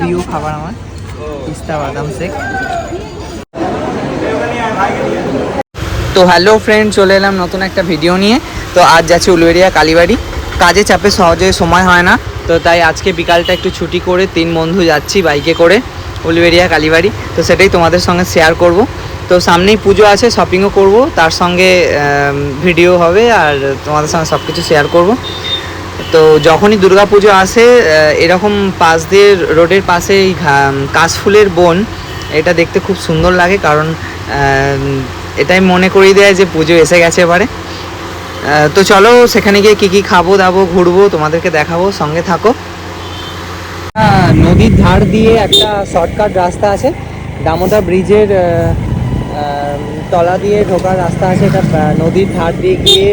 প্রিয় খাবার আমার, পিস্তা বাদাম শেক। তো হ্যালো ফ্রেন্ড, চলে এলাম নতুন একটা ভিডিও নিয়ে। তো আজ যাচ্ছি উলুবেড়িয়া কালীবাড়ি। কাজে চাপে সহজে সময় হয় না, তো তাই আজকে বিকালটা একটু ছুটি করে 3 বন্ধু যাচ্ছি বাইকে করে উলুবেড়িয়া কালীবাড়ি। তো সেটাই তোমাদের সঙ্গে শেয়ার করব। তো সামনেই পুজো আছে, শপিংও করব, তার সঙ্গে ভিডিও হবে আর তোমাদের সঙ্গে সব কিছু শেয়ার করব। তো যখনই দুর্গাপুজো আসে এরকম পাশ দিয়ে রোডের পাশে এই কাশফুলের বন, এটা দেখতে খুব সুন্দর লাগে, কারণ এটাই মনে করিয়ে দেয় যে পুজো এসে গেছে এবারে। তো চলো সেখানে গিয়ে কী কী খাবো দাবো, ঘুরবো, তোমাদেরকে দেখাবো, সঙ্গে থাকো। নদীর ধার দিয়ে একটা শর্টকাট রাস্তা আছে, দামোদর ব্রিজের তলা দিয়ে ঢোকার রাস্তা আছে। এটা নদীর ধার দিয়ে গিয়ে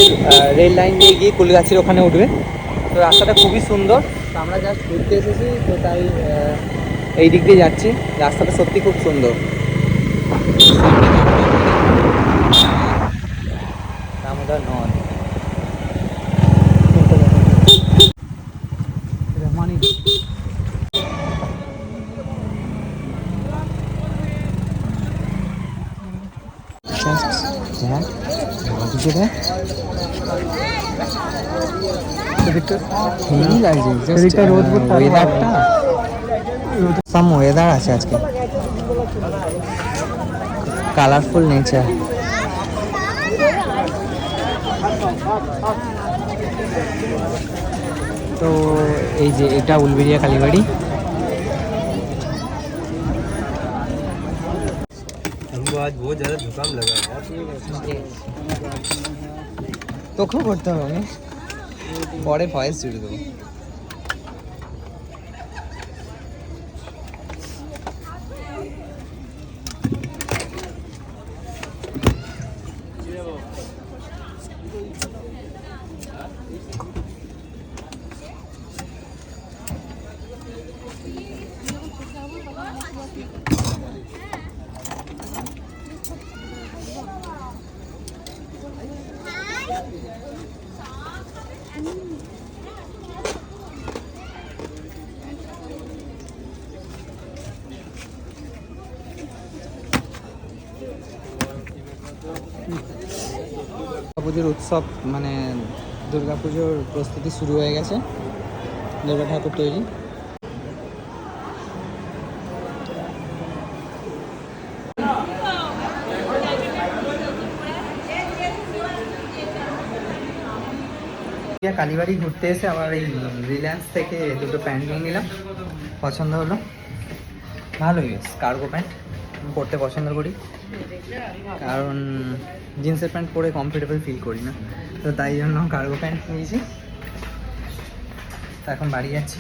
রেল লাইন দিয়ে গিয়ে কুলগাছির ওখানে উঠবে। তো রাস্তাটা খুবই সুন্দর। তো আমরা জাস্ট ঘুরতে এসেছি, তো তাই এই দিক দিয়ে যাচ্ছি। রাস্তাটা সত্যি খুব সুন্দর। দামোদর নদ ওয়েদার আছে আজকে, কালারফুল নেচার। তো এই যে এটা উলুবেড়িয়া কালীবাড়ি। आज बहुत ज़्यादा जुकाम लगा है। তোকেও করতে হবে, পরে ভয়েস জুড়ে দেবো। পুজোর উৎসব মানে দুর্গাপুজোর প্রস্তুতি শুরু হয়ে গেছে। দুর্গা ঠাকুর তৈরি। কালীবাড়ি ঘুরতে এসে আবার এই রিলায়েন্স থেকে দুটো প্যান্ট নিয়ে নিলাম, পছন্দ হলো, ভালোই বেশ। কার্গো প্যান্ট পরতে পছন্দ করি, কারণ জিন্সের প্যান্ট পরে কমফোর্টেবল ফিল করি না, তো তাই জন্য কার্গো প্যান্ট নিয়েছি। তো এখন বাড়ি যাচ্ছি।